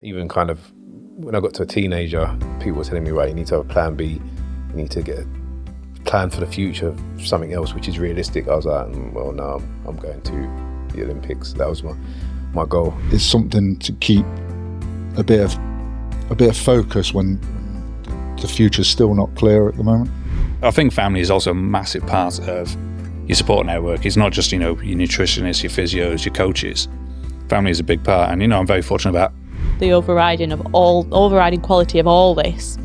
Even kind of when I got to a teenager, people were telling me, right, you need to have a plan B, you need to get a plan for the future, something else which is realistic. I was like, well, no, I'm going to the Olympics. That was my goal. It's something to keep a bit of focus when the future's still not clear at the moment. I think family is also a massive part of your support network. It's not just, your nutritionists, your physios, your coaches. Family is a big part, and I'm very fortunate about the overriding quality of all this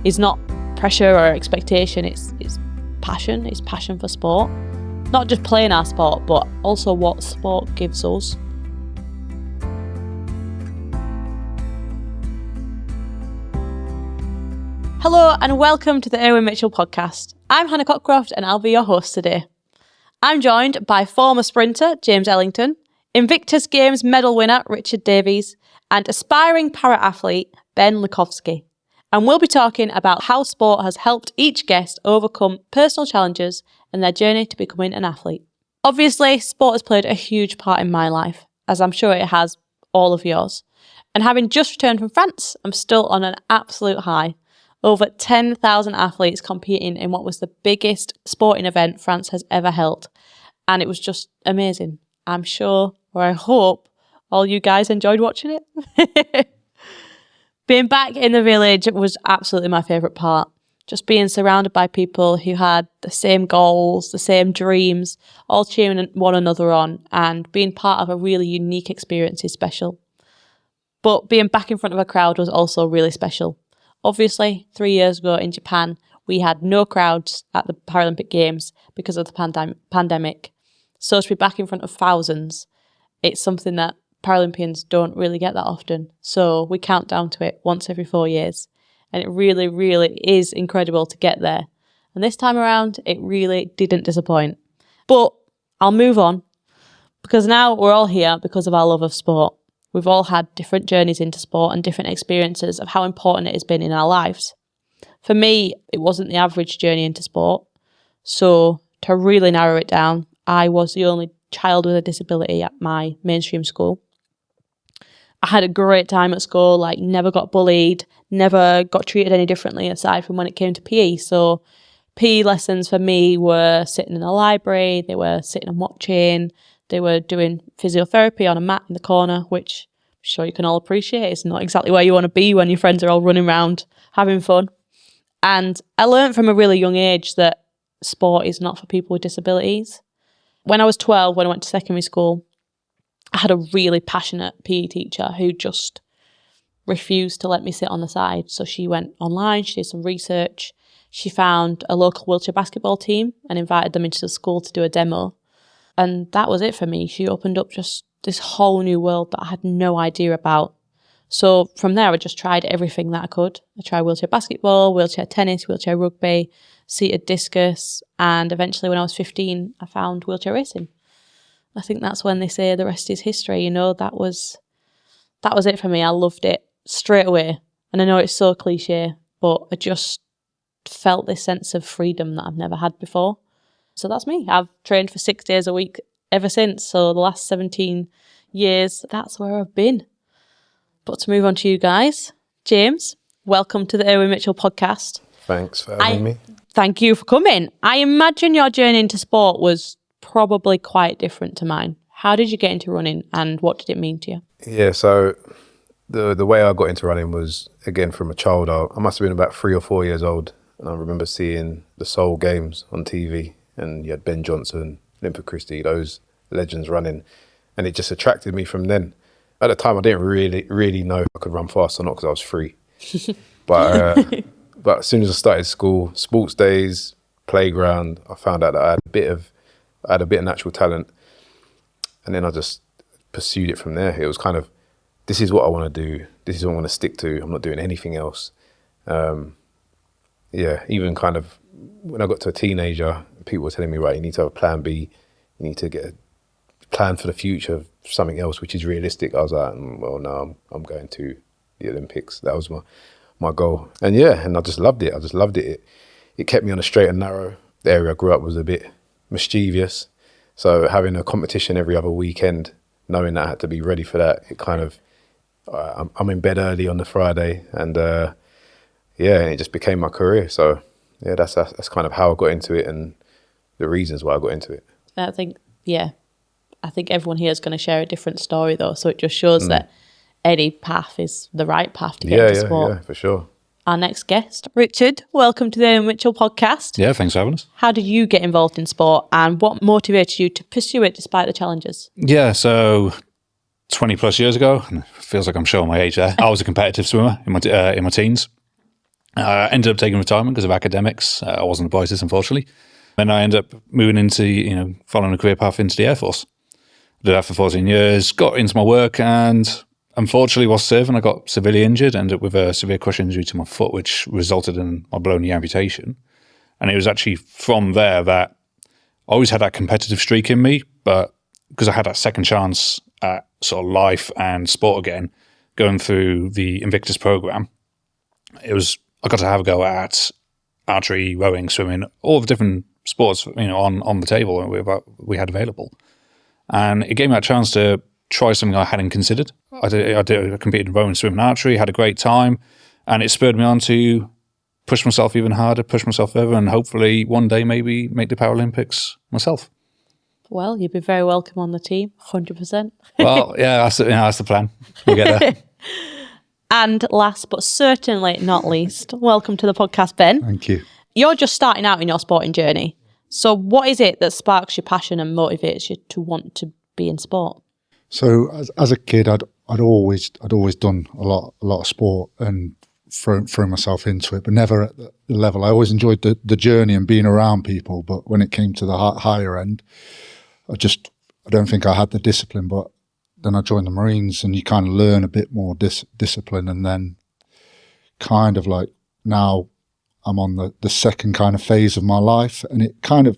is not pressure or expectation, it's passion. It's passion for sport. Not just playing our sport, but also what sport gives us. Hello and welcome to the Irwin Mitchell podcast. I'm Hannah Cockroft and I'll be your host today. I'm joined by former sprinter James Ellington, Invictus Games medal winner Richard Davies, and aspiring para-athlete Ben Lukowski. And we'll be talking about how sport has helped each guest overcome personal challenges and their journey to becoming an athlete. Obviously, sport has played a huge part in my life, as I'm sure it has all of yours. And having just returned from France, I'm still on an absolute high. Over 10,000 athletes competing in what was the biggest sporting event France has ever held. And it was just amazing. I'm sure, or I hope, all you guys enjoyed watching it. Being back in the village was absolutely my favourite part. Just being surrounded by people who had the same goals, the same dreams, all cheering one another on, and being part of a really unique experience is special. But being back in front of a crowd was also really special. Obviously, 3 years ago in Japan, we had no crowds at the Paralympic Games because of the pandemic. So to be back in front of thousands, it's something that Paralympians don't really get that often. So we count down to it once every 4 years. And it really, really is incredible to get there. And this time around, it really didn't disappoint. But I'll move on, because now we're all here because of our love of sport. We've all had different journeys into sport and different experiences of how important it has been in our lives. For me, it wasn't the average journey into sport. So to really narrow it down, I was the only child with a disability at my mainstream school. I had a great time at school, never got bullied, never got treated any differently aside from when it came to PE. So PE lessons for me were sitting in the library, they were sitting and watching, they were doing physiotherapy on a mat in the corner, which I'm sure you can all appreciate. It's not exactly where you want to be when your friends are all running around having fun. And I learned from a really young age that sport is not for people with disabilities. When I was 12, when I went to secondary school, I had a really passionate PE teacher who just refused to let me sit on the side. So she went online, she did some research, she found a local wheelchair basketball team and invited them into the school to do a demo. And that was it for me. She opened up just this whole new world that I had no idea about. So from there, I just tried everything that I could. I tried wheelchair basketball, wheelchair tennis, wheelchair rugby, seated discus, and eventually when I was 15, I found wheelchair racing. I think that's when they say the rest is history. That was it for me. I loved it straight away. And I know it's so cliche, but I just felt this sense of freedom that I've never had before. So that's me. I've trained for 6 days a week ever since. So the last 17 years, that's where I've been. But to move on to you guys, James, welcome to the Irwin Mitchell podcast. Thanks for having me. Thank you for coming. I imagine your journey into sport was probably quite different to mine. How did you get into running and what did it mean to you? Yeah, so the way I got into running was, again, from a child. I must have been about 3 or 4 years old. And I remember seeing the Seoul Games on TV. And you had Ben Johnson, Olympia Christie, those legends running. And it just attracted me from then. At the time, I didn't really know if I could run fast or not because I was 3. But as soon as I started school, sports days, playground, I found out that I had a bit of natural talent. And then I just pursued it from there. It was kind of, this is what I want to do. This is what I want to stick to. I'm not doing anything else. Even kind of when I got to a teenager, people were telling me, right, you need to have a plan B. You need to get a plan for the future, something else which is realistic. I was like, well, no, I'm going to the Olympics. That was my goal. And I just loved it. It kept me on a straight and narrow. The area I grew up was a bit mischievous. So having a competition every other weekend, knowing that I had to be ready for that, I'm in bed early on the Friday, and it just became my career. So yeah, that's kind of how I got into it and the reasons why I got into it. I think everyone here is going to share a different story though, so it just shows that any path is the right path to get into sport. Yeah, for sure. Our next guest, Richard, welcome to the Irwin Mitchell podcast. Yeah, thanks for having us. How did you get involved in sport, and what motivated you to pursue it despite the challenges? Yeah, so 20 plus years ago, and it feels like I'm showing my age there, I was a competitive swimmer in my teens. Ended up taking retirement because of academics. I wasn't the brightest, unfortunately. Then I ended up moving into, following a career path into the Air Force. Did that for 14 years, got into my work, and unfortunately, while serving, I got severely injured, ended up with a severe crush injury to my foot, which resulted in my below knee amputation. And it was actually from there that I always had that competitive streak in me, but because I had that second chance at sort of life and sport again, going through the Invictus program, I got to have a go at archery, rowing, swimming, all the different sports, on the table we had available. And it gave me that chance to try something I hadn't considered. I competed in rowing, swimming, archery, had a great time, and it spurred me on to push myself even harder, push myself further, and hopefully one day maybe make the Paralympics myself. Well, you'd be very welcome on the team, 100%. Well, yeah, that's the plan. We'll get there. And last but certainly not least, welcome to the podcast, Ben. Thank you. You're just starting out in your sporting journey. So what is it that sparks your passion and motivates you to want to be in sport? So as a kid, I'd always done a lot of sport and thrown myself into it, but never at the level. I always enjoyed the journey and being around people, but when it came to the higher end, I don't think I had the discipline. But then I joined the Marines, and you kind of learn a bit more discipline, and then kind of like now I'm on the second kind of phase of my life, and it kind of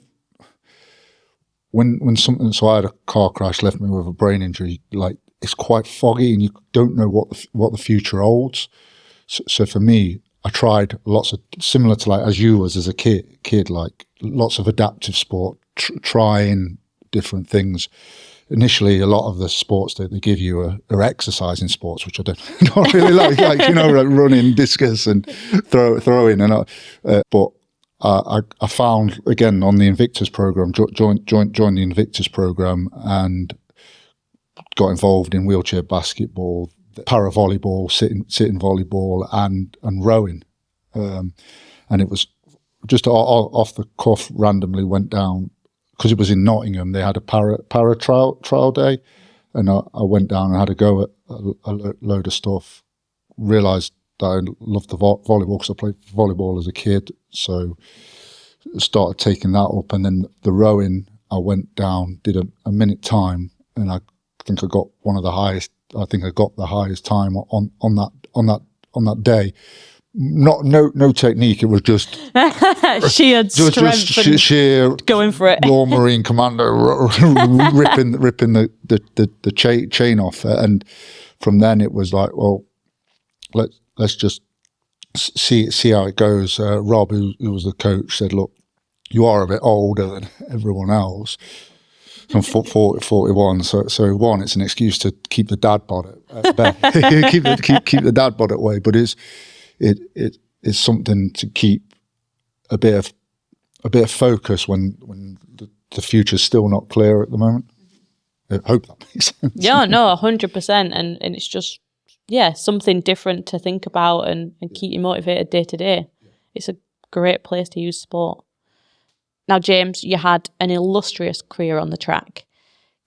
when something. So I had a car crash, left me with a brain injury. Like, it's quite foggy, and you don't know what the future holds. So for me, I tried lots of, similar to like as you was as a kid, like lots of adaptive sport, trying different things. Initially, a lot of the sports that they give you are exercising sports, which I don't really like like running, discus, and throwing. And but I found, again, on the Invictus program, joined the Invictus program, and got involved in wheelchair basketball, para volleyball, sitting volleyball, and rowing. And it was just off the cuff, randomly went down, because it was in Nottingham. They had a para trial day, and I went down and had a go at a load of stuff. Realised that I loved the volleyball because I played volleyball as a kid, so started taking that up. And then the rowing, I went down, did a minute time, and I think I got one of the highest. I think I got the highest time on that day. No technique. It was just sheer strength, just sheer going for it. Royal Marine Commando ripping the chain off. And from then it was like, well, let's just see how it goes. Rob, who was the coach, said, look, you are a bit older than everyone else. I'm 41, so one, it's an excuse to keep the dad bod at bay. keep the dad bod at way, but it's something to keep a bit of focus when the future's still not clear at the moment. I hope that makes sense. Yeah, no, 100%, and it's just something different to think about and keep you motivated day to day. It's a great place to use sport. Now, James, you had an illustrious career on the track.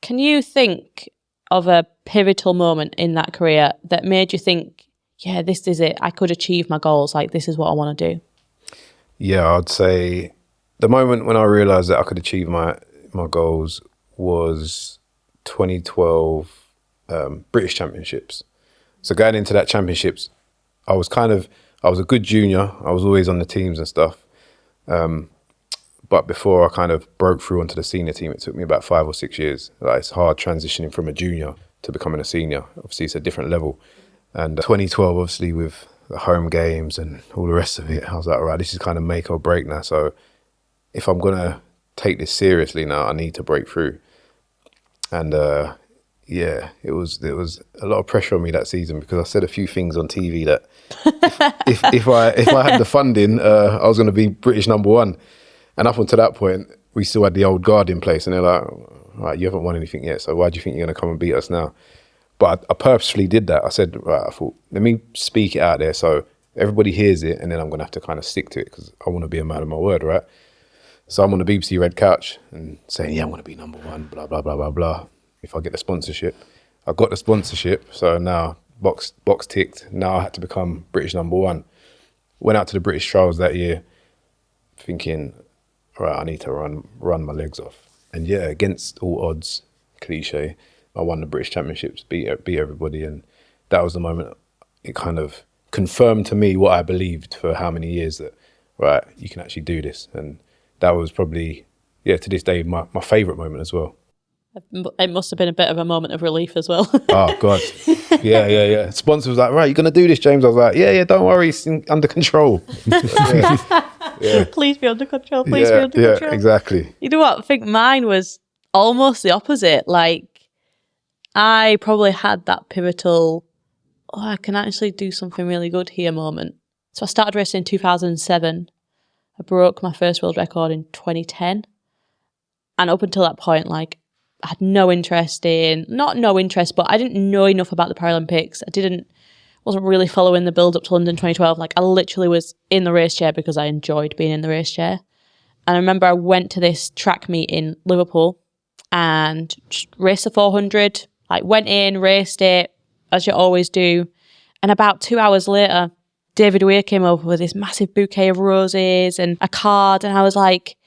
Can you think of a pivotal moment in that career that made you think, yeah, this is it, I could achieve my goals, like this is what I want to do? Yeah, I'd say the moment when I realised that I could achieve my goals was 2012 British Championships. So going into that championships, I was a good junior. I was always on the teams and stuff. But before I kind of broke through onto the senior team, it took me about 5 or 6 years. Like, it's hard transitioning from a junior to becoming a senior. Obviously, it's a different level. And 2012, obviously, with the home games and all the rest of it, I was like, all right, this is kind of make or break now. So if I'm going to take this seriously now, I need to break through. And yeah, there was a lot of pressure on me that season because I said a few things on TV that if I had the funding, I was going to be British number one. And up until that point, we still had the old guard in place, and they're like, "All right, you haven't won anything yet, so why do you think you're going to come and beat us now?" But I purposefully did that. I said, right, I thought, let me speak it out there so everybody hears it, and then I'm going to have to kind of stick to it because I want to be a man of my word, right? So I'm on the BBC Red Couch and saying, yeah, I'm going to be number one, blah, blah, blah, blah, blah. If I get the sponsorship. I got the sponsorship, so now box ticked. Now I had to become British number one. Went out to the British trials that year thinking, right, I need to run my legs off. And yeah, against all odds, cliche, I won the British Championships, beat everybody, and that was the moment it kind of confirmed to me what I believed for how many years, that, right, you can actually do this. And that was probably, yeah, to this day, my favourite moment as well. It must have been a bit of a moment of relief as well. Oh, God. Yeah. Sponsor was like, right, you're going to do this, James? I was like, yeah, don't worry, it's under control. Yeah. Please be under control, please be under control. Yeah, exactly. You know what? I think mine was almost the opposite. Like, I probably had that pivotal, I can actually do something really good here moment. So I started racing in 2007. I broke my first world record in 2010. And up until that point, like, I had no interest, but I didn't know enough about the Paralympics. Wasn't really following the build up to London 2012. Like, I literally was in the race chair because I enjoyed being in the race chair. And I remember I went to this track meet in Liverpool and just raced the 400, like went in, raced it, as you always do. And about 2 hours later, David Weir came over with this massive bouquet of roses and a card. And I was like,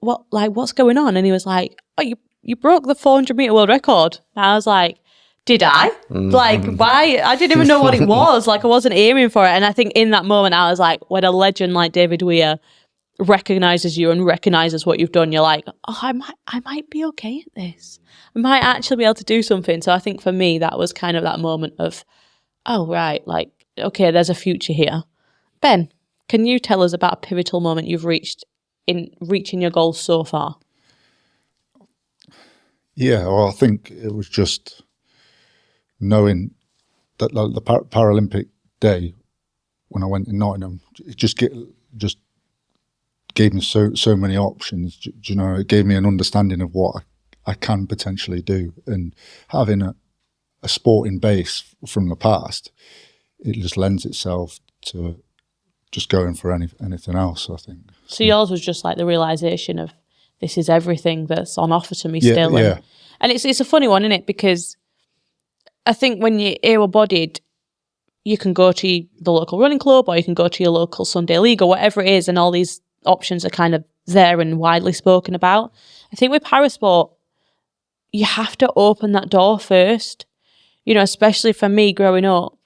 what's going on? And he was like, oh, you broke the 400 metre world record. And I was like, did I? Like, why? I didn't even know what it was. Like, I wasn't aiming for it. And I think in that moment, I was like, when a legend like David Weir recognises you and recognises what you've done, you're like, oh, I might be okay at this. I might actually be able to do something. So I think for me, that was kind of that moment of, oh, right, like, okay, there's a future here. Ben, can you tell us about a pivotal moment you've reached in reaching your goals so far? Yeah, well, I think it was just knowing that, like, the Paralympic day when I went in Nottingham, it just gave me so many options. You know, it gave me an understanding of what I can potentially do, and having a sporting base from the past, it just lends itself to just going for anything else, I think. So yours was just like the realisation of, this is everything that's on offer to me still. Yeah. And it's a funny one, isn't it? Because I think when you're able-bodied, you can go to the local running club or you can go to your local Sunday league or whatever it is, and all these options are kind of there and widely spoken about. I think with parasport, you have to open that door first. You know, especially for me growing up,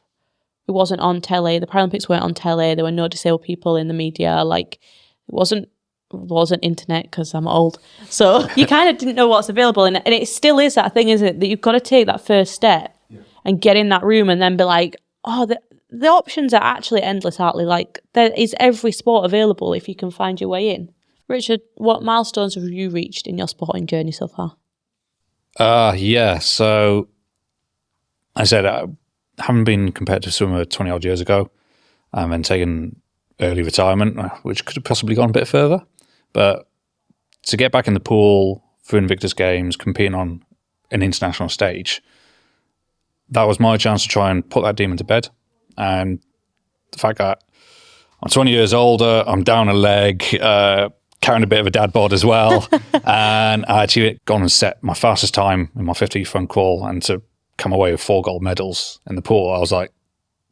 it wasn't on telly. The Paralympics weren't on telly. There were no disabled people in the media. Like, it wasn't internet because I'm old. So you kind of didn't know what's available. And it still is that thing, isn't it? That you've got to take that first step and get in that room and then be like, oh, the options are actually endless, aren't they? Like, there is every sport available if you can find your way in. Richard, what milestones have you reached in your sporting journey so far? So I said I haven't been competitive swimmer 20 odd years ago, and taken early retirement, which could have possibly gone a bit further. But to get back in the pool for Invictus Games, competing on an international stage, that was my chance to try and put that demon to bed. And the fact that I'm 20 years older, I'm down a leg, carrying a bit of a dad bod as well, and I actually gone and set my fastest time in my 50 front crawl, and to come away with 4 gold medals in the pool, I was like,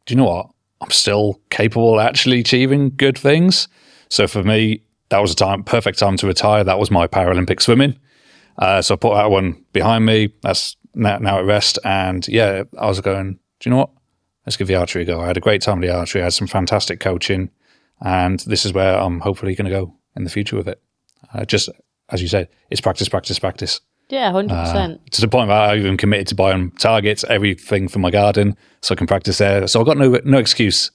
do you know what? I'm still capable of actually achieving good things. So for me, that was a perfect time to retire. That was my Paralympic swimming. So I put that one behind me. That's now at rest. And yeah, I was going, do you know what? Let's give the archery a go. I had a great time with the archery. I had some fantastic coaching. And this is where I'm hopefully going to go in the future with it. Just, as you said, it's practice, practice, practice. Yeah, 100%. To the point where I even committed to buying targets, everything for my garden, so I can practice there. So I've got no excuse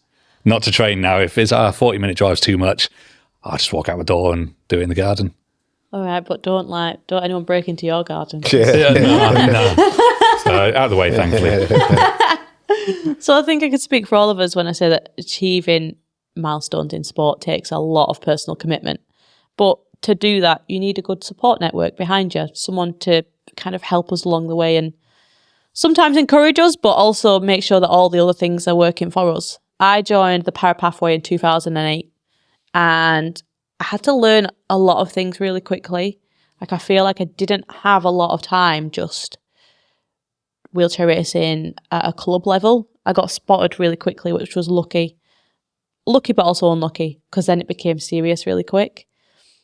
not to train now. If it's 40-minute drive's too much, I'll just walk out the door and do it in the garden. All right, but don't anyone break into your garden. No. Out of the way, thankfully. So I think I could speak for all of us when I say that achieving milestones in sport takes a lot of personal commitment. But to do that, you need a good support network behind you, someone to kind of help us along the way and sometimes encourage us, but also make sure that all the other things are working for us. I joined the Para Pathway in 2008 and I had to learn a lot of things really quickly. Like I feel like I didn't have a lot of time just wheelchair racing at a club level. I got spotted really quickly, which was lucky but also unlucky because then it became serious really quick.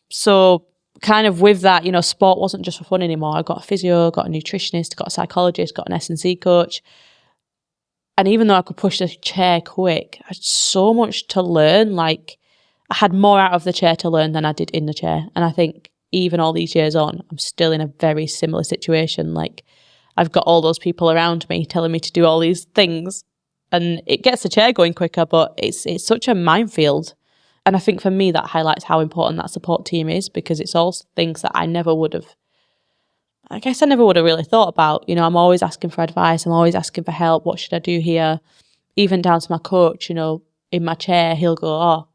So kind of with that, you know, sport wasn't just for fun anymore. I got a physio, got a nutritionist, got a psychologist, got an S&C coach. And even though I could push the chair quick, I had so much to learn. Like I had more out of the chair to learn than I did in the chair. And I think even all these years on, I'm still in a very similar situation. Like I've got all those people around me telling me to do all these things and it gets the chair going quicker, but it's such a minefield. And I think for me, that highlights how important that support team is because it's all things that I never would have really thought about. You know, I'm always asking for advice. I'm always asking for help. What should I do here? Even down to my coach, you know, in my chair, he'll go, oh,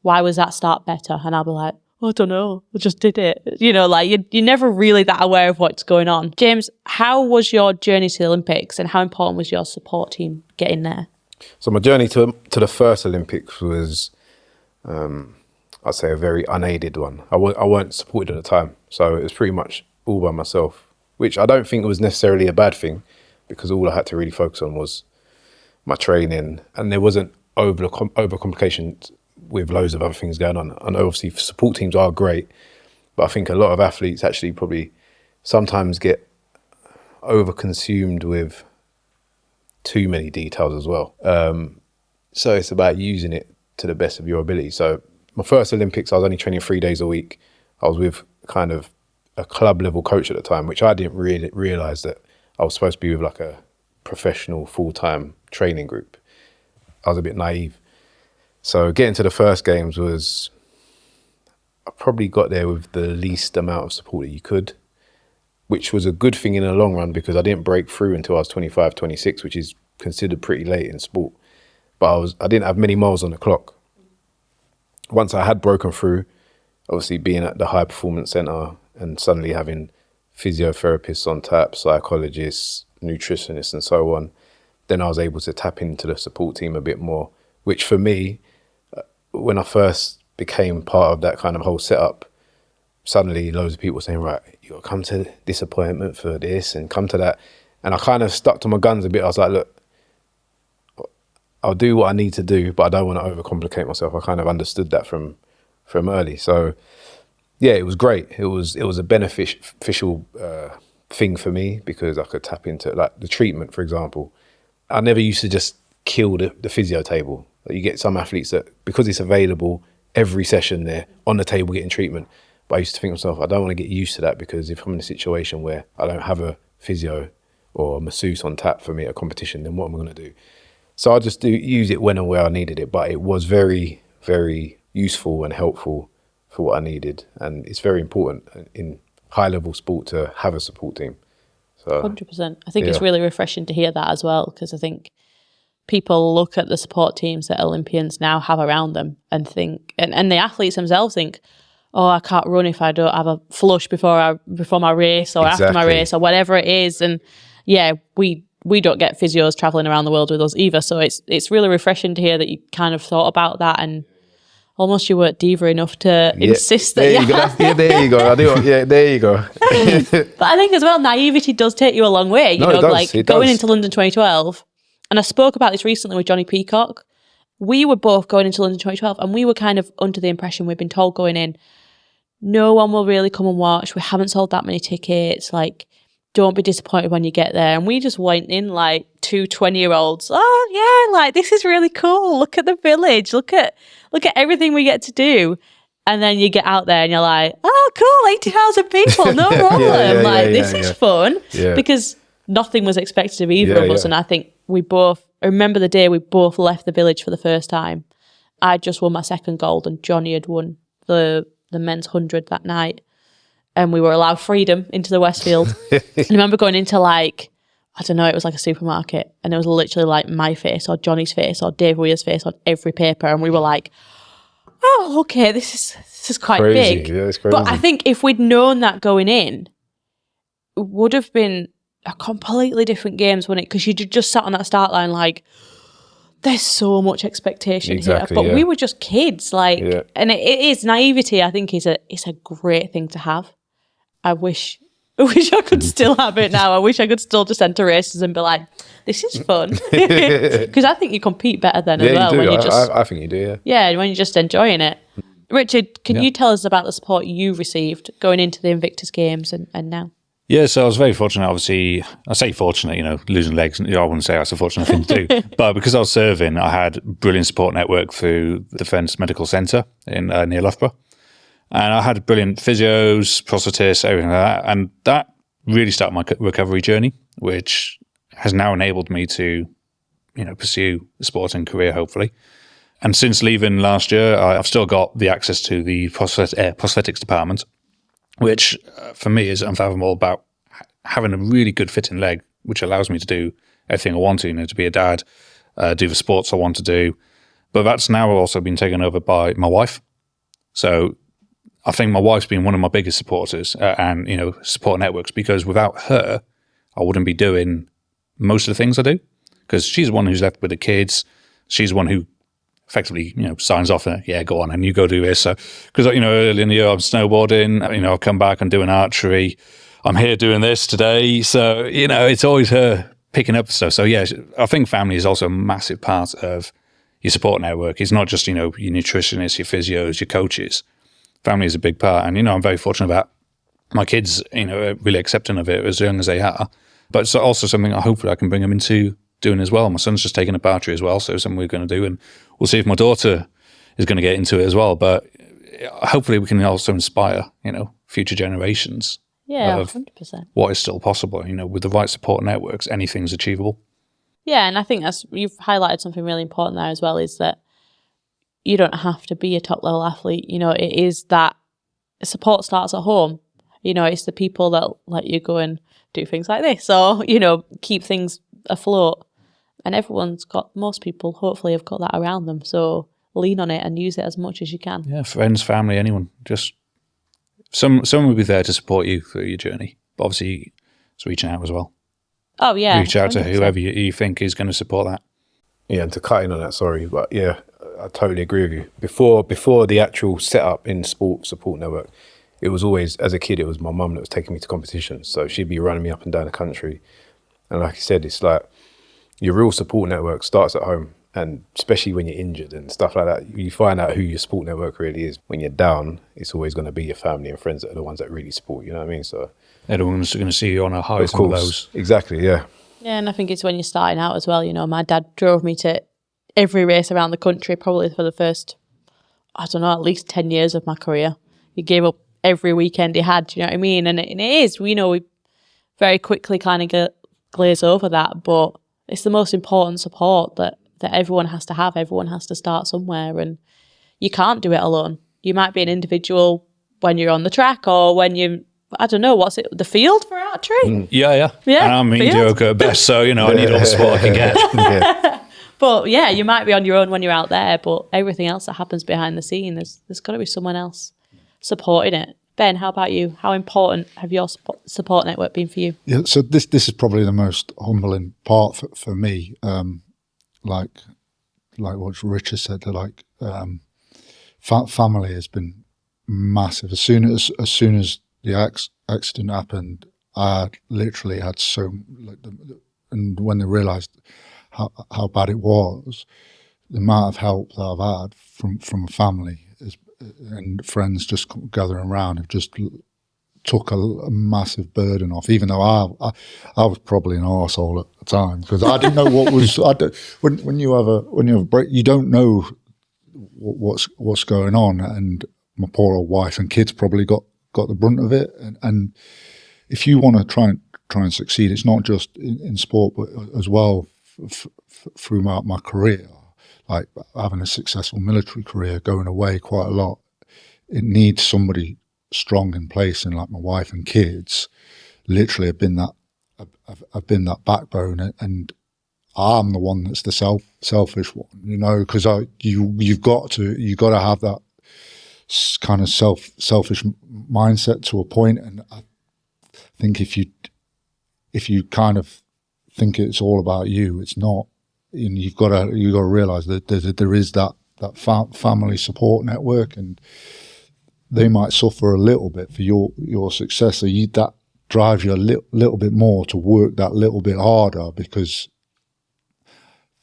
why was that start better? And I'll be like, I don't know, I just did it. You know, like you're never really that aware of what's going on. James, how was your journey to the Olympics and how important was your support team getting there? So my journey to the first Olympics was, I'd say, a very unaided one. I weren't supported at the time, so it was pretty much all by myself, which I don't think was necessarily a bad thing because all I had to really focus on was my training and there wasn't over complications with loads of other things going on. And obviously support teams are great, but I think a lot of athletes actually probably sometimes get over-consumed with too many details as well. So it's about using it to the best of your ability. So my first Olympics, I was only training 3 days a week. I was with kind of a club level coach at the time, which I didn't really realise that I was supposed to be with like a professional full-time training group. I was a bit naive. So getting to the first games was, I probably got there with the least amount of support that you could, which was a good thing in the long run because I didn't break through until I was 25, 26, which is considered pretty late in sport. But I didn't have many miles on the clock. Once I had broken through, obviously being at the high performance centre and suddenly having physiotherapists on tap, psychologists, nutritionists and so on, then I was able to tap into the support team a bit more, which for me, when I first became part of that kind of whole setup, suddenly loads of people were saying, right, you got to come to this appointment for this and come to that. And I kind of stuck to my guns a bit. I was like, look, I'll do what I need to do, but I don't want to overcomplicate myself. I kind of understood that from early. So yeah, it was great. It was a beneficial thing for me because I could tap into like the treatment, for example. I never used to just kill the physio table. You get some athletes that, because it's available every session, they're on the table getting treatment. But I used to think to myself, I don't want to get used to that because if I'm in a situation where I don't have a physio or a masseuse on tap for me at a competition, then what am I going to do? So I just use it when and where I needed it. But it was very, very useful and helpful for what I needed. And it's very important in high-level sport to have a support team. So 100%. I think it's really refreshing to hear that as well because I think people look at the support teams that Olympians now have around them and think, and the athletes themselves think, oh, I can't run if I don't have a flush before my race or after my race or whatever it is. And yeah, we don't get physios traveling around the world with us either. So it's really refreshing to hear that you kind of thought about that and almost you weren't diva enough to insist that there you go. There you go. There you go. But I think as well, naivety does take you a long way. You know, it does. like It going does. into London 2012, and I spoke about this recently with Johnny Peacock. We were both going into London 2012 and we were kind of under the impression we'd been told going in, no one will really come and watch. We haven't sold that many tickets. Like, don't be disappointed when you get there. And we just went in like two 20-year-olds. Oh yeah, like this is really cool. Look at the village. Look at everything we get to do. And then you get out there and you're like, oh cool, 80,000 people, no problem. This is fun. Yeah. Because nothing was expected of either of us. And I think I remember the day we both left the village for the first time. I just won my second gold and Johnny had won the men's 100 that night. And we were allowed freedom into the Westfield. And I remember going into like I don't know, it was like a supermarket, and it was literally like my face or Johnny's face or Dave Weir's face on every paper, and we were like, oh, okay, this is quite Crazy. big. Yeah, it's crazy. But I think if we'd known that going in, it would have been a completely different games, wouldn't it? Because you'd just sat on that start line like, there's so much expectation Exactly, here. But yeah. we were just kids, like, Yeah. and it is naivety. I think is a great thing to have. I wish I could still have it now. I wish I could still just enter races and be like, this is fun. Because I think you compete better then as well. you do. When you just, I think you do, yeah. yeah, when you're just enjoying it. Richard, can you tell us about the support you received going into the Invictus Games and now? Yeah, so I was very fortunate, obviously. I say fortunate, losing legs, I wouldn't say that's a fortunate thing to do. But because I was serving, I had a brilliant support network through the Defence Medical Centre in near Loughborough. And I had brilliant physios, prosthetists, everything like that. And that really started my recovery journey, which has now enabled me to, pursue a sporting career, hopefully. And since leaving last year, I've still got the access to the prosthetics department, which for me is unfathomable about having a really good fitting leg, which allows me to do everything I want to, to be a dad, do the sports I want to do. But that's now also been taken over by my wife. So I think my wife's been one of my biggest supporters and, support networks, because without her, I wouldn't be doing most of the things I do, because she's the one who's left with the kids. She's the one who effectively, signs off and, yeah, go on and you go do this. So, because, early in the year I'm snowboarding, I'll come back and doing archery. I'm here doing this today. So, it's always her picking up stuff. So, yeah, I think family is also a massive part of your support network. It's not just, your nutritionists, your physios, your coaches. Family is a big part. And, I'm very fortunate about my kids, are really accepting of it as young as they are. But it's also something hopefully I can bring them into doing as well. My son's just taking up archery as well, so it's something we're going to do, and we'll see if my daughter is going to get into it as well. But hopefully we can also inspire, future generations. Yeah, of 100%. what is still possible. With the right support networks, anything's achievable. Yeah, and I think you've highlighted something really important there as well, is that you don't have to be a top level athlete. It is that support starts at home. It's the people that let you go and do things like this, or keep things afloat. And most people hopefully have got that around them. So lean on it and use it as much as you can. Yeah, friends, family, anyone. Just someone will be there to support you through your journey. But obviously, it's reaching out as well. Oh, yeah. Reach out 100%. to whoever you think is going to support that. Yeah, and to cut in on that, sorry, but yeah, I totally agree with you. Before the actual setup in sport support network, it was always, as a kid, it was my mum that was taking me to competitions. So she'd be running me up and down the country. And like I said, it's like your real support network starts at home. And especially when you're injured and stuff like that, you find out who your support network really is. When you're down, it's always going to be your family and friends that are the ones that really support you, know what I mean? So everyone's going to see you on a highs and lows. Exactly, yeah. Yeah, and I think it's when you're starting out as well. My dad drove me to every race around the country, probably for the first, at least 10 years of my career. He gave up every weekend he had, do you know what I mean? And it is, we very quickly kind of glaze over that, but it's the most important support that everyone has to have. Everyone has to start somewhere, and you can't do it alone. You might be an individual when you're on the track, or when you, the field for archery? Yeah. And I'm mediocre at best, so, I need all the support I can get. Yeah. But yeah, you might be on your own when you're out there, but everything else that happens behind the scene, there's got to be someone else supporting it. Ben, how about you? How important have your support network been for you? Yeah, so this is probably the most humbling part for me. Like what Richard said, family has been massive. As soon as the accident happened, I literally had and when they realised how bad it was, the amount of help that I've had from a family and friends just gathering around have just took a massive burden off. Even though I was probably an arsehole at the time, because I didn't know what was. When you have a break, you don't know what's going on, and my poor old wife and kids probably got the brunt of it. And if you want to try and succeed, it's not just in sport, but as well through my career. Like having a successful military career, going away quite a lot, it needs somebody strong in place, and like my wife and kids literally have been that I've been that backbone, and I'm the one that's the selfish one, because you've got to have that kind of selfish mindset to a point. And I think if you kind of think it's all about you, it's not. And you've got to realize that there is that family support network, and they might suffer a little bit for your success. So that drives you a little bit more to work that little bit harder, because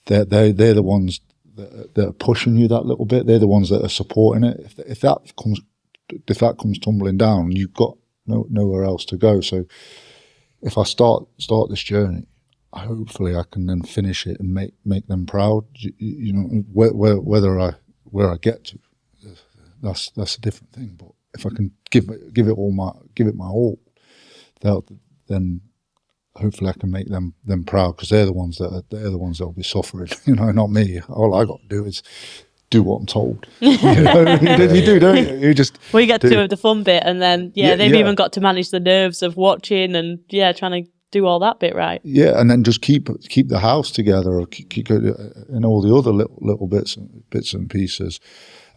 they're the ones that are pushing you that little bit. They're the ones that are supporting it. If that comes tumbling down, you've got nowhere else to go. So if I start this journey, hopefully I can then finish it and make them proud. Where I get to, that's a different thing. But if I can give it my all, then hopefully I can make them proud, because they're the ones that'll be suffering. Not me. All I got to do is do what I'm told. You do, don't you? You just get to do the fun bit, and then they've even got to manage the nerves of watching and trying to do all that bit right. Yeah, and then just keep the house together, or keep and all the other little bits and pieces.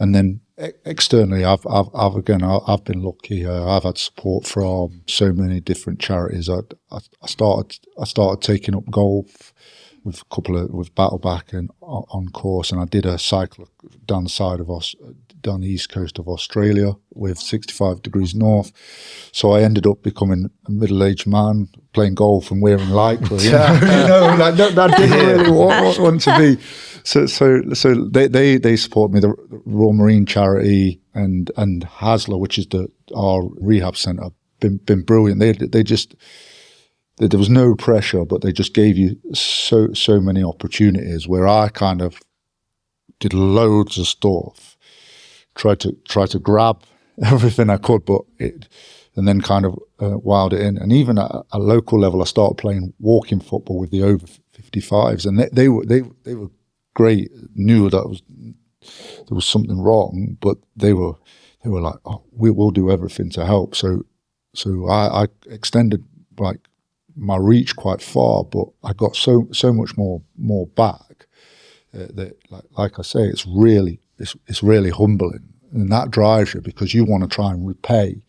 And then externally, I've been lucky. I've had support from so many different charities. I started taking up golf with Battleback and on course, and I did a cycle down the east coast of Australia with 65 degrees north. So I ended up becoming a middle-aged man playing golf and wearing lycra. That didn't really want to be. So they support me, the Royal Marine Charity and Hasler, which is our rehab centre, been brilliant. There was no pressure, but they just gave you so many opportunities, where I kind of did loads of stuff, tried to grab everything I could, and then kind of wild it in. And even at a local level, I started playing walking football with the over 55s, and they were great. Knew that there was something wrong, but they were like, oh, we'll do everything to help. So I extended like my reach quite far, but I got so much more back that like I say, it's really humbling, and that drives you, because you want to try and repay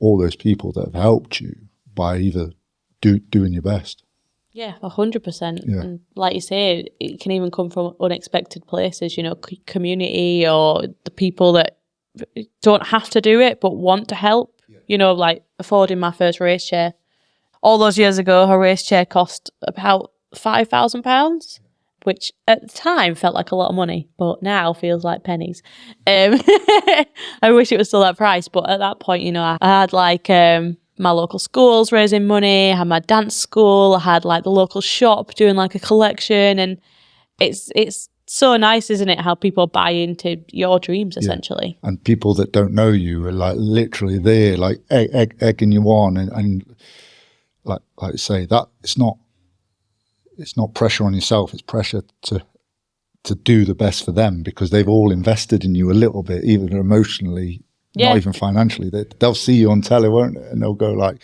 all those people that have helped you by either doing your best. Yeah, 100%. Yeah. And like you say, it can even come from unexpected places, community, or the people that don't have to do it but want to help. Yeah. Like affording my first race chair. All those years ago, her race chair cost about £5,000, which at the time felt like a lot of money, but now feels like pennies. I wish it was still that price, but at that point, I had like my local schools raising money, I had my dance school, I had like the local shop doing like a collection, and it's so nice, isn't it, how people buy into your dreams, essentially. Yeah. And people that don't know you are like literally there, like egging you on, and like I say, that it's not pressure on yourself, it's pressure to do the best for them, because they've all invested in you a little bit, even emotionally, not even financially. They'll see you on telly, won't they? And they'll go like,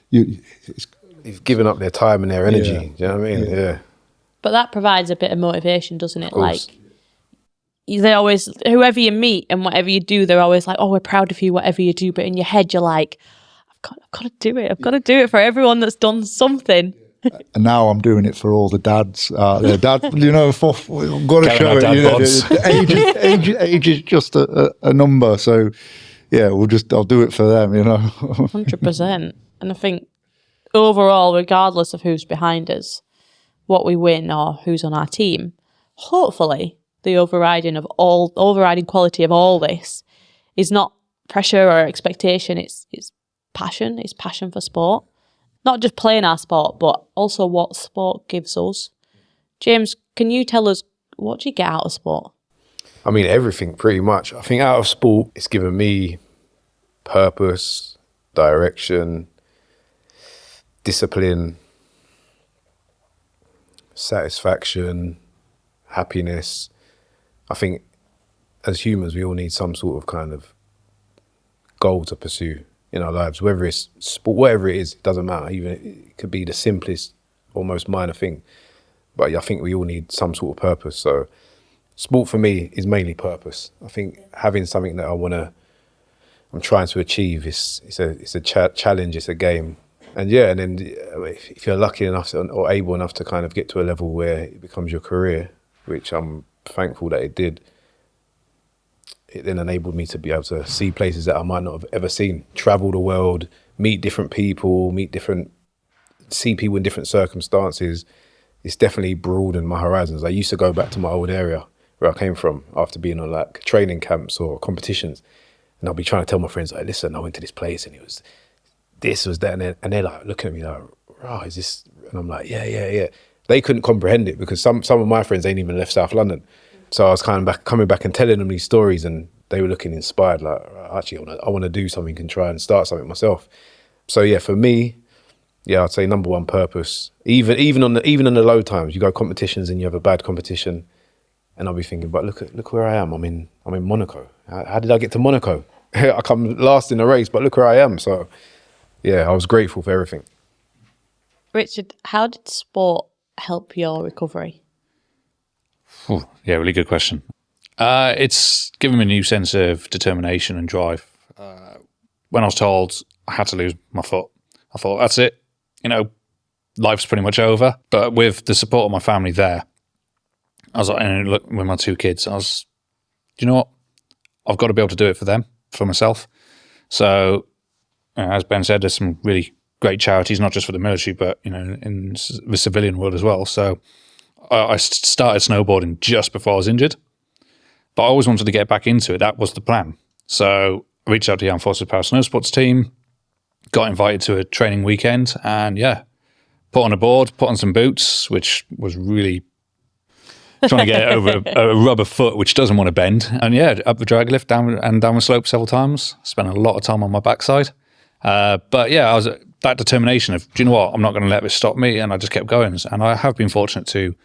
you've given up their time and their energy. Do you know what I mean? Yeah. But that provides a bit of motivation, doesn't it? Like, they always, whoever you meet and whatever you do, they're always like, oh, we're proud of you, whatever you do. But in your head, you're like, I've got to do it. I've got to do it for everyone that's done something. And now I'm doing it for all the dads. I've got to show it. Age is just a number. So, yeah, I'll do it for them, 100%. And I think overall, regardless of who's behind us, what we win or who's on our team, hopefully the overriding quality of all this is not pressure or expectation. It's passion. It's passion for sport. Not just playing our sport, but also what sport gives us. James, can you tell us, what do you get out of sport? I mean, everything pretty much. I think out of sport, it's given me purpose, direction, discipline, satisfaction, happiness. I think as humans, we all need some sort of kind of goal to pursue. in our lives, whether it's sport, whatever it is, it doesn't matter. Even it could be the simplest, almost minor thing. But I think we all need some sort of purpose. So sport for me is mainly purpose. I think having something that I'm trying to achieve, it's a challenge, it's a game. And yeah, and then if you're lucky enough or able enough to kind of get to a level where it becomes your career, which I'm thankful that it did, it then enabled me to be able to see places that I might not have ever seen, travel the world, meet different people, see people in different circumstances. It's definitely broadened my horizons. I used to go back to my old area where I came from after being on like training camps or competitions, and I'll be trying to tell my friends, like, listen, I went to this place and it was this, was that, and they're like looking at me like, oh, is this? And I'm like, yeah. They couldn't comprehend it because some of my friends ain't even left South London. So I was kind of coming back and telling them these stories, and they were looking inspired, like, actually, I want to do something and try and start something myself. So yeah, for me, yeah, I'd say number one, purpose. Even on the low times, you go competitions and you have a bad competition, and I'll be thinking, but look where I am. I'm in Monaco. How did I get to Monaco? I come last in the race, but look where I am. So yeah, I was grateful for everything. Richard, how did sport help your recovery? Yeah, really good question. It's given me a new sense of determination and drive. When I was told I had to lose my foot, I thought, that's it. Life's pretty much over. But with the support of my family there, I was like, and look, with my two kids, do you know what? I've got to be able to do it for them, for myself. So, as Ben said, there's some really great charities, not just for the military, but in the civilian world as well. So I started snowboarding just before I was injured, but I always wanted to get back into it. That was the plan. So I reached out to the Armed Forces Power Snow Sports team, got invited to a training weekend, and yeah, put on a board, put on some boots, which was really trying to get over a rubber foot, which doesn't want to bend. And yeah, up the drag lift, down the slope several times. Spent a lot of time on my backside. But yeah, I was that determination of, do you know what? I'm not going to let this stop me. And I just kept going. And I have been fortunate to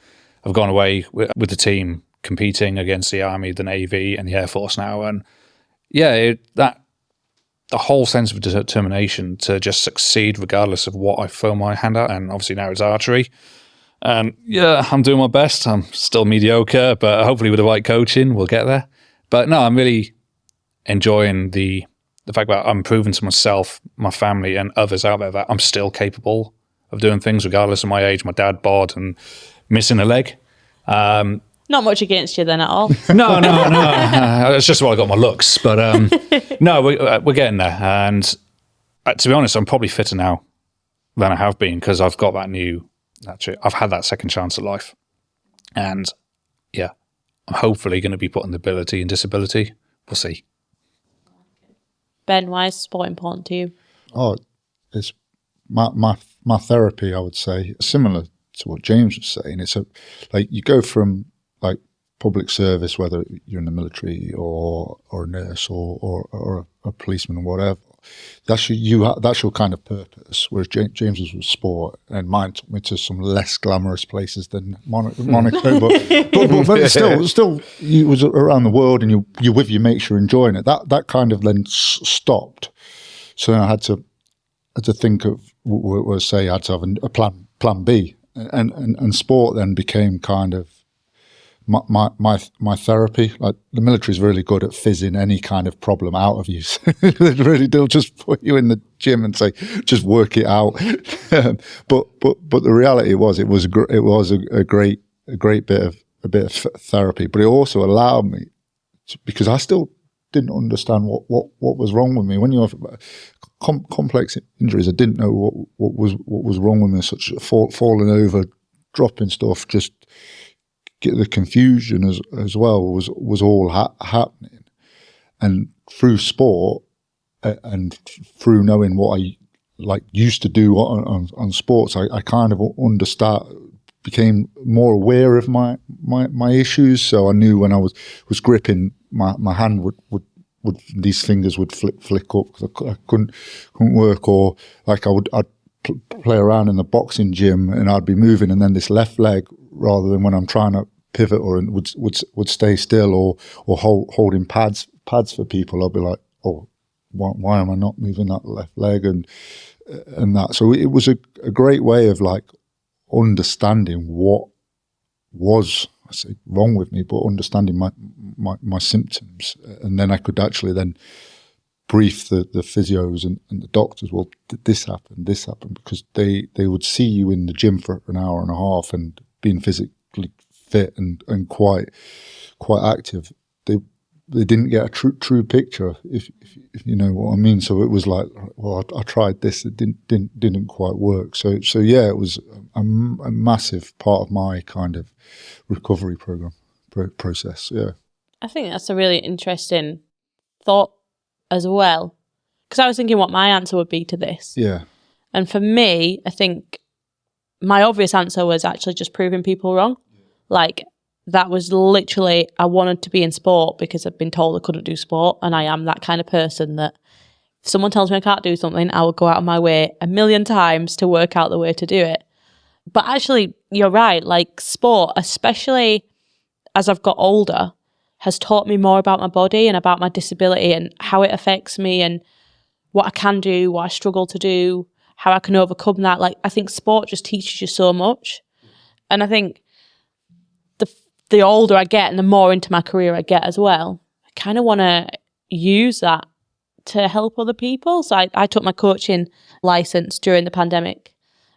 have gone away with the team competing against the Army, the Navy, and the Air Force now. And yeah, the whole sense of determination to just succeed regardless of what I throw my hand at. And obviously now it's archery. And yeah, I'm doing my best. I'm still mediocre, but hopefully with the right coaching, we'll get there. But no, I'm really enjoying the fact that I'm proving to myself, my family, and others out there that I'm still capable of doing things regardless of my age. My dad bod and missing a leg. Not much against you then at all. No. It's just why I got my looks. But no, we're getting there. And to be honest, I'm probably fitter now than I have been because I've got I've had that second chance at life. And yeah, I'm hopefully going to be putting the ability and disability. We'll see. Ben, why is sport important to you? Oh, it's my therapy, I would say, similar to what James was saying. It's like you go from like public service, whether you're in the military or a nurse or a policeman or whatever. That's your kind of purpose. Whereas James's was sport, and mine took me to some less glamorous places than Monaco. but still, you was around the world, and you're with your mates, you're enjoying it. That kind of then stopped. So then I had to think of, I had to have a plan B, and sport then became kind of my therapy. Like the military is really good at fizzing any kind of problem out of you. They'll just put you in the gym and say, just work it out. but the reality was, it was a great bit of therapy. But it also allowed me because I still didn't understand what was wrong with me. When you have complex injuries, I didn't know what was wrong with me. Such falling over, dropping stuff, just get the confusion as well was all happening. And through sport and through knowing what I used to do on sports, I kind of became more aware of my issues. So I knew when I was gripping, my hand would these fingers would flick up because I couldn't work, or like I'd play around in the boxing gym and I'd be moving, and then this left leg, rather than when I'm trying to pivot or would stay still or holding pads for people, I'll be like, oh, why am I not moving that left leg and that. So it was a great way of like understanding what was, I say, wrong with me, but understanding my symptoms, and then I could actually then brief the physios and the doctors. Well, this happened, because they would see you in the gym for an hour and a half and being physically fit and quite active. They didn't get a true picture, if you know what I mean. So it was like, well, I tried this, it didn't quite work. So yeah, it was a massive part of my kind of recovery process. Yeah, I think that's a really interesting thought as well, because I was thinking what my answer would be to this. Yeah, and for me, I think my obvious answer was actually just proving people wrong. Like, that was literally, I wanted to be in sport because I'd been told I couldn't do sport, and I am that kind of person that if someone tells me I can't do something, I will go out of my way 1,000,000 times to work out the way to do it. But actually, you're right, like sport, especially as I've got older, has taught me more about my body and about my disability and how it affects me and what I can do, what I struggle to do, how I can overcome that. Like, I think sport just teaches you so much. And I think the older I get and the more into my career I get as well, I kind of want to use that to help other people. So I took my coaching license during the pandemic.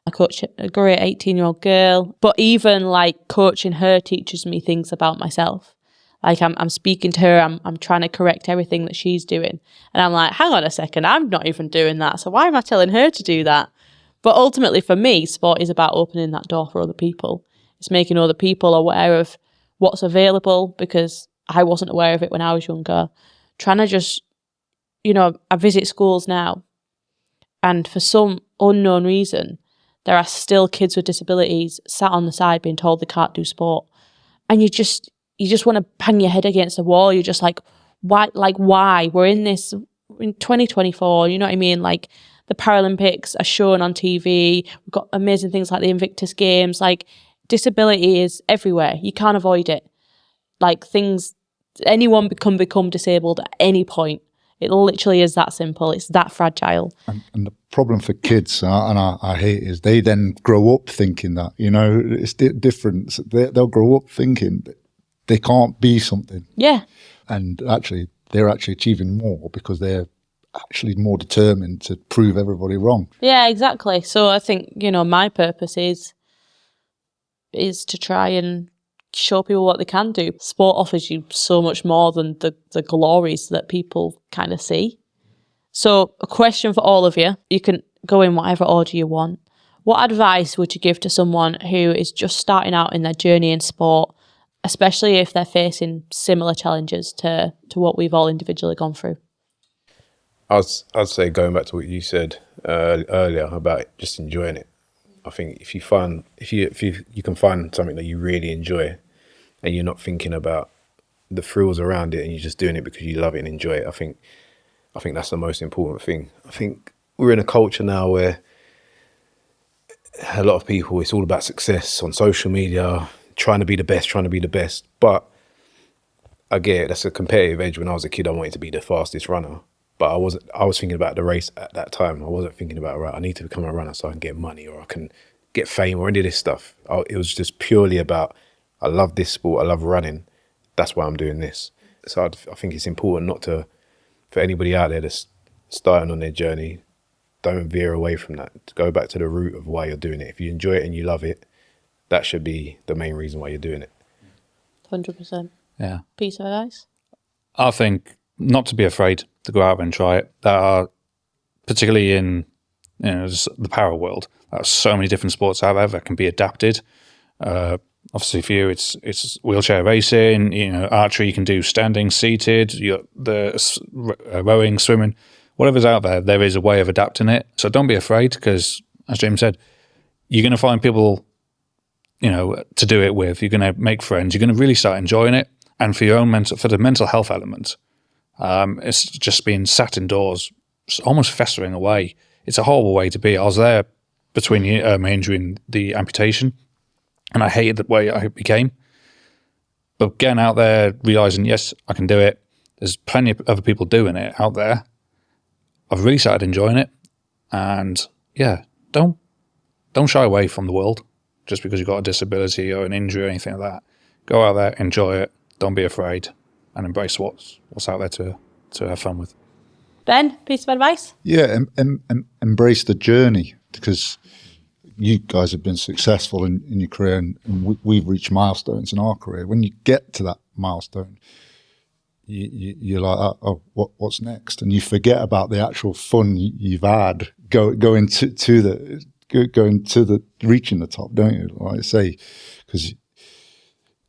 I coach a great 18-year-old girl, but even like coaching her teaches me things about myself. Like I'm speaking to her, I'm trying to correct everything that she's doing. And I'm like, hang on a second, I'm not even doing that. So why am I telling her to do that? But ultimately for me, sport is about opening that door for other people. It's making other people aware of what's available, because I wasn't aware of it when I was younger. Trying to just, I visit schools now, and for some unknown reason, there are still kids with disabilities sat on the side being told they can't do sport. And you just want to bang your head against the wall. You're just like, why? Like, why? We're in 2024, you know what I mean? Like, the Paralympics are shown on TV. We've got amazing things like the Invictus Games. Like, disability is everywhere. You can't avoid it. Like, anyone can become disabled at any point. It literally is that simple. It's that fragile. And the problem for kids, and I hate it, is they then grow up thinking that, it's different. They'll grow up thinking that they can't be something. Yeah. And actually, they're actually achieving more because they're actually more determined to prove everybody wrong. Yeah, exactly. So I think, my purpose is to try and show people what they can do. Sport offers you so much more than the glories that people kind of see. So a question for all of you. You can go in whatever order you want. What advice would you give to someone who is just starting out in their journey in sport, especially if they're facing similar challenges to what we've all individually gone through? I'd say, going back to what you said earlier about just enjoying it. I think if you can find something that you really enjoy, and you're not thinking about the thrills around it, and you're just doing it because you love it and enjoy it, I think that's the most important thing. I think we're in a culture now where a lot of people, it's all about success on social media, trying to be the best. But I get it, that's a competitive edge. When I was a kid, I wanted to be the fastest runner. But I was thinking about the race at that time. I wasn't thinking about, right, I need to become a runner so I can get money or I can get fame or any of this stuff. It was just purely about, I love this sport, I love running. That's why I'm doing this. So I think it's important for anybody out there that's starting on their journey, don't veer away from that. Go back to the root of why you're doing it. If you enjoy it and you love it, that should be the main reason why you're doing it. 100%. Yeah. Piece of advice? I think not to be afraid to go out and try it. There are, particularly in the para world, there are so many different sports out there that can be adapted. Obviously for you, it's wheelchair racing, archery, you can do standing, seated, rowing, swimming, whatever's out there, there is a way of adapting it. So don't be afraid, because as James said, you're going to find people, to do it with. You're going to make friends. You're going to really start enjoying it. And for the mental health element, it's just being sat indoors, almost festering away. It's a horrible way to be. I was there between my injury and the amputation, and I hated the way I became. But getting out there, realising, yes, I can do it. There's plenty of other people doing it out there. I've really started enjoying it. And yeah, don't shy away from the world just because you've got a disability or an injury or anything like that. Go out there, enjoy it. Don't be afraid, and embrace what's out there to have fun with. Ben, piece of advice? Yeah, embrace the journey, because you guys have been successful in your career, and we've reached milestones in our career. When you get to that milestone, you're like, oh, what's next? And you forget about the actual fun you've had going to the reaching the top, don't you? Like I say, because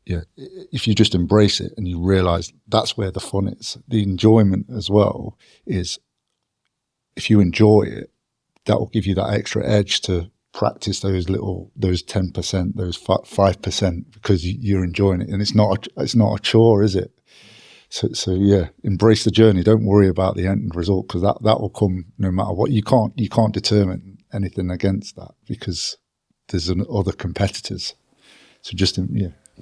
yeah, if you just embrace it and you realise that's where the fun is, the enjoyment as well is, if you enjoy it, that will give you that extra edge to practice those 10%, those 5%, because you're enjoying it, and it's not a chore, is it? So yeah, embrace the journey. Don't worry about the end result, because that will come no matter what. You can't determine anything against that, because there's other competitors. So just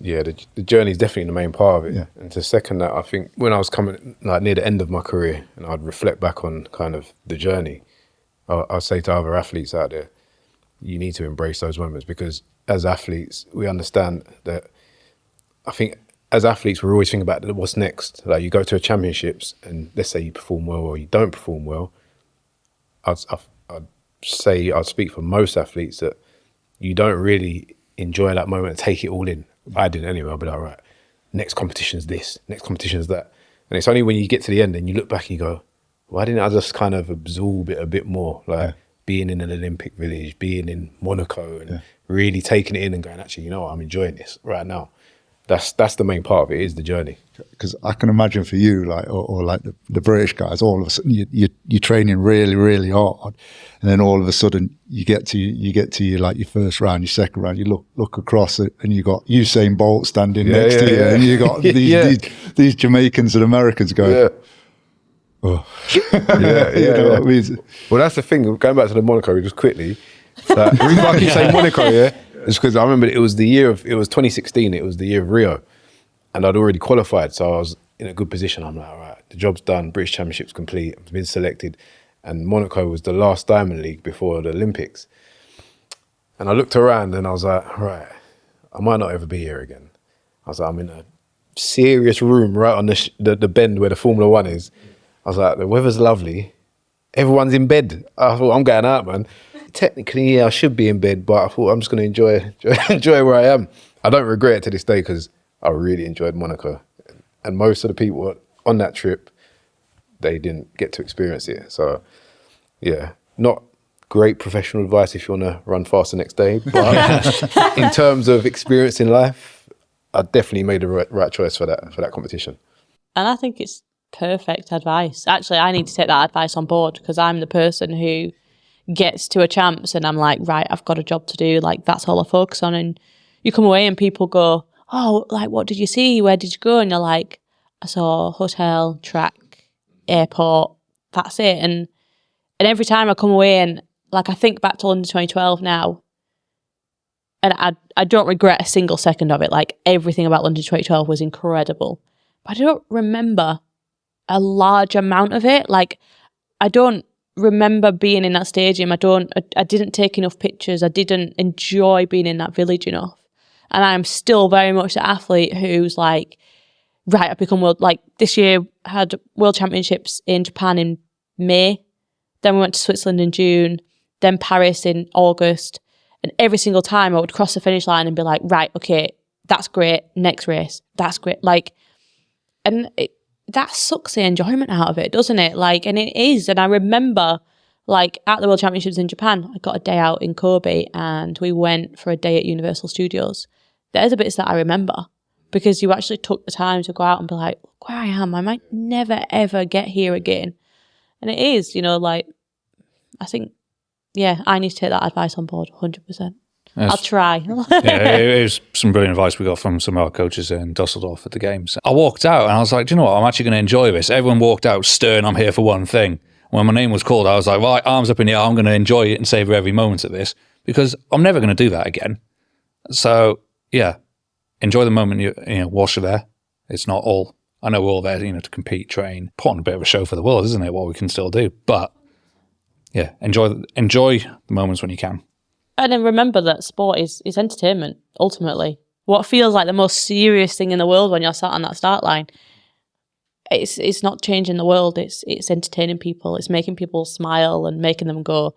Yeah, the journey is definitely the main part of it. Yeah. And to second that, I think when I was coming like near the end of my career, and I'd reflect back on kind of the journey, I'd say to other athletes out there, you need to embrace those moments, because as athletes, we understand that. I think as athletes, we're always thinking about what's next. Like, you go to a championships, and let's say you perform well or you don't perform well. I'd speak for most athletes that you don't really enjoy that moment and take it all in. I didn't anyway. I'll be like, right, next competition's this, next competition's that. And it's only when you get to the end and you look back and you go, why didn't I just kind of absorb it a bit more? Like being in an Olympic village, being in Monaco, and really taking it in and going, actually, you know what, I'm enjoying this right now. That's the main part of it, is the journey. Because I can imagine for you, like, or like the British guys, all of a sudden you're training really, really hard, and then all of a sudden you get to your like your first round, your second round, you look across it, and you got Usain Bolt standing next to you, and you got these Jamaicans and Americans going. Oh. What I mean? Well, that's the thing. Going back to the Monaco just quickly. The reason why I keep saying Monaco, is because I remember it was 2016. It was the year of Rio, and I'd already qualified, so I was in a good position. I'm like, all right, the job's done. British Championship's complete. I've been selected, and Monaco was the last Diamond League before the Olympics. And I looked around and I was like, right, I might not ever be here again. I was like, I'm in a serious room right on the bend where the Formula One is. I was like, the weather's lovely. Everyone's in bed. I thought, I'm going out, man. Technically, yeah, I should be in bed, but I thought I'm just going to enjoy where I am. I don't regret it to this day, because I really enjoyed Monaco. And most of the people on that trip, they didn't get to experience it. So, yeah, not great professional advice if you want to run fast the next day. But in terms of experiencing life, I definitely made the right choice for that competition. And I think it's perfect advice. Actually, I need to take that advice on board, because I'm the person who gets to a champs and I'm like, right, I've got a job to do. Like, that's all I focus on. And you come away and people go, oh, like, what did you see? Where did you go? And you're like, I saw hotel, track, airport, that's it. And every time I come away and, like, I think back to London 2012 now, and I don't regret a single second of it. Like, everything about London 2012 was incredible. But I don't remember a large amount of it. Like, I don't remember being in that stadium. I didn't take enough pictures. I didn't enjoy being in that village enough. And I'm still very much the athlete who's like, right, I've become world. Like, this year I had world championships in Japan in May. Then we went to Switzerland in June, then Paris in August. And every single time I would cross the finish line and be like, right, okay, that's great. Next race, that's great. Like, and that sucks the enjoyment out of it, doesn't it? Like, and it is. And I remember, like, at the World Championships in Japan, I got a day out in Kobe and we went for a day at Universal Studios. There's the bits that I remember, because you actually took the time to go out and be like, look where I am. I might never, ever get here again. And it is, you know, like, I think, yeah, I need to take that advice on board, 100%. I'll try. It was some brilliant advice we got from some of our coaches in Dusseldorf at the games. I walked out and I was like, do you know what? I'm actually going to enjoy this. Everyone walked out stern, I'm here for one thing. When my name was called, I was like, right, arms up in the air, I'm going to enjoy it and savour every moment of this, because I'm never going to do that again. So, yeah, enjoy the moment whilst you're there. It's not all, I know we're all there, to compete, train, put on a bit of a show for the world, isn't it? What we can still do. But yeah, enjoy the moments when you can. And then remember that sport is entertainment, ultimately. What feels like the most serious thing in the world when you're sat on that start line, it's not changing the world, it's entertaining people, it's making people smile and making them go,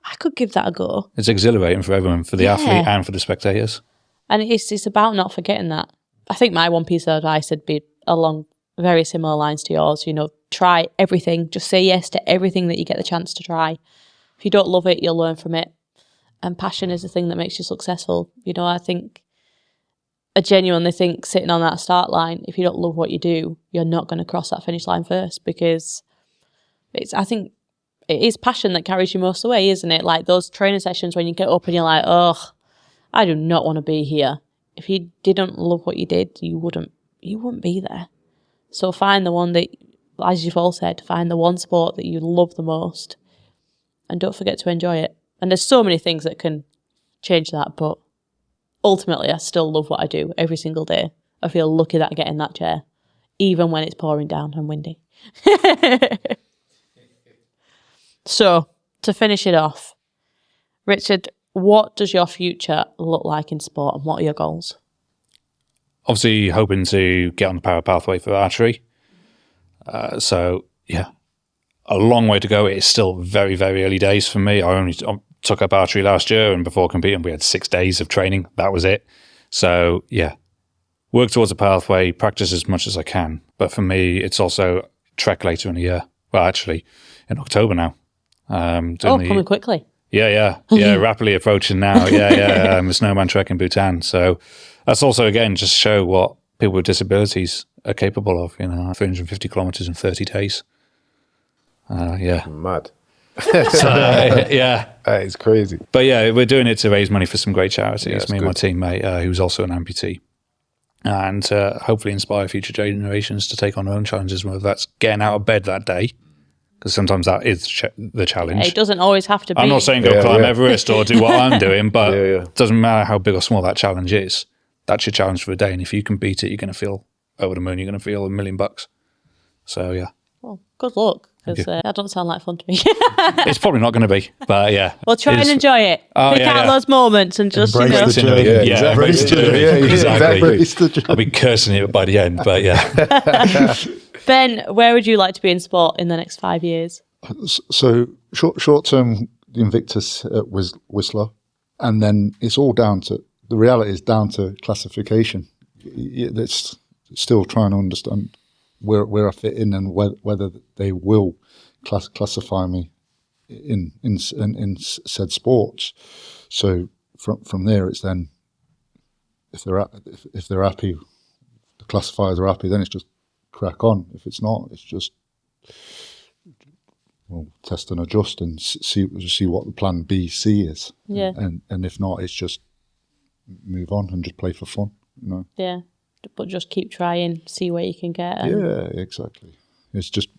I could give that a go. It's exhilarating for everyone, for the athlete and for the spectators. And it's about not forgetting that. I think my one piece of advice would be along very similar lines to yours. Try everything. Just say yes to everything that you get the chance to try. If you don't love it, you'll learn from it. And passion is the thing that makes you successful. I genuinely think sitting on that start line, if you don't love what you do, you're not going to cross that finish line first, because I think it is passion that carries you most of the way, isn't it? Like those training sessions when you get up and you're like, oh, I do not want to be here. If you didn't love what you did, you wouldn't be there. So find the one that, as you've all said, find the one sport that you love the most, and don't forget to enjoy it. And there's so many things that can change that, but ultimately I still love what I do every single day. I feel lucky that I get in that chair, even when it's pouring down and windy. So, to finish it off, Richard, what does your future look like in sport, and what are your goals? Obviously, hoping to get on the power pathway for archery. So, yeah, a long way to go. It is still very, very early days for me. I took up archery last year, and before competing, we had 6 days of training. That was it. So, yeah, work towards a pathway, practice as much as I can. But for me, it's also trek later in the year. Well, actually, in October now. Coming quickly. Yeah, rapidly approaching now. The snowman trek in Bhutan. So that's also, again, just show what people with disabilities are capable of, 350 kilometers in 30 days. Mad. So, yeah. That is crazy. But yeah, we're doing it to raise money for some great charities, me and my good. teammate, who's also an amputee. And hopefully inspire future generations to take on their own challenges, whether that's getting out of bed that day, because sometimes that is the challenge. It doesn't always have to be. I'm not saying go climb Everest or do what I'm doing, but it doesn't matter how big or small that challenge is. That's your challenge for a day. And if you can beat it, you're going to feel over the moon. You're going to feel $1 million. So, yeah. Well, good luck, because that doesn't sound like fun to me. It's probably not going to be, but yeah. Well, try and enjoy it. Pick out those moments and just, Embrace the journey. Embrace the journey. Exactly. Embrace the journey. I'll be cursing it by the end, but yeah. Ben, where would you like to be in sport in the next 5 years? So short term, the Invictus was Whistler, and then it's all down to, the reality is down to classification. It's still trying to understand where I fit in, and whether they will classify me in said sports. So from there, it's then if they're happy, the classifiers are happy, then it's just crack on. If it's not, it's just test and adjust and see what the plan B, C is. Yeah. And if not, it's just move on and just play for fun. Yeah, but just keep trying, see where you can get. Yeah, exactly. It's just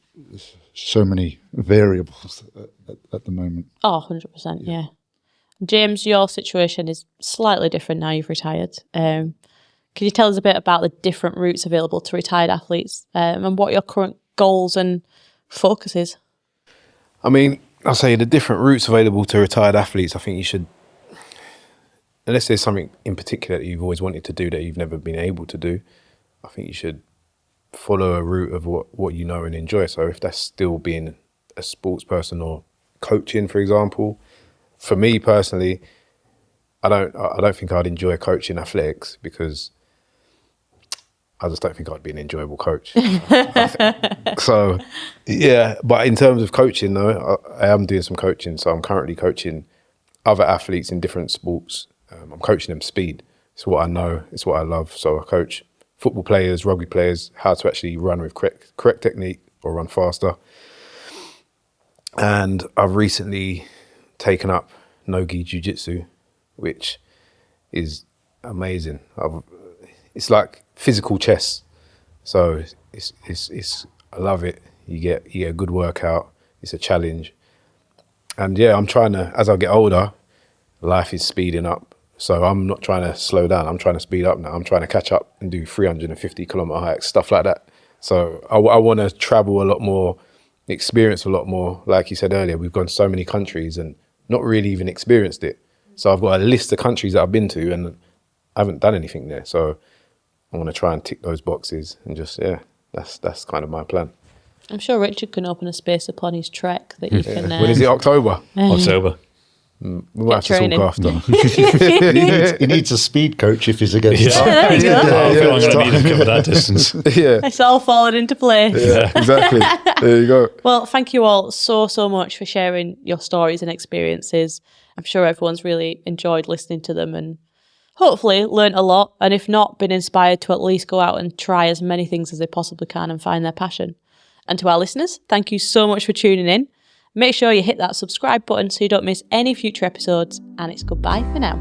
so many variables at the moment. Oh, 100%, yeah. James, your situation is slightly different now you've retired. Can you tell us a bit about the different routes available to retired athletes, and what your current goals and focus is? I mean, I'll say the different routes available to retired athletes, I think you should, unless there's something in particular that you've always wanted to do that you've never been able to do, I think you should follow a route of what you know and enjoy. So if that's still being a sports person or coaching, for example, for me personally, I don't think I'd enjoy coaching athletics, because I just don't think I'd be an enjoyable coach. So, yeah. But in terms of coaching, though, I am doing some coaching. So I'm currently coaching other athletes in different sports. I'm coaching them speed. It's what I know. It's what I love. So I coach football players, rugby players, how to actually run with correct technique or run faster. And I've recently taken up no-gi jiu-jitsu, which is amazing. It's like physical chess, so it's I love it. You get a good workout. It's a challenge, and yeah, I'm trying to, as I get older, life is speeding up. So I'm not trying to slow down. I'm trying to speed up now. I'm trying to catch up and do 350 kilometer hikes, stuff like that. So I want to travel a lot more experience a lot more. Like you said earlier, we've gone to so many countries and not really even experienced it. So I've got a list of countries that I've been to and I haven't done anything there. So I want to try and tick those boxes and just, that's kind of my plan. I'm sure Richard can open a space upon his trek that you can... When is it, October? October. We might have to training. talk after. He needs a speed coach if he's against Yeah. There you go. I feel I'm going to need him to cover that distance. Yeah, It's all fallen into place. yeah, exactly. There you go. Well, thank you all so much for sharing your stories and experiences. I'm sure everyone's really enjoyed listening to them and hopefully learnt a lot, and if not, been inspired to at least go out and try as many things as they possibly can and find their passion. And to our listeners, thank you so much for tuning in. Make sure you hit that subscribe button so you don't miss any future episodes, and it's goodbye for now.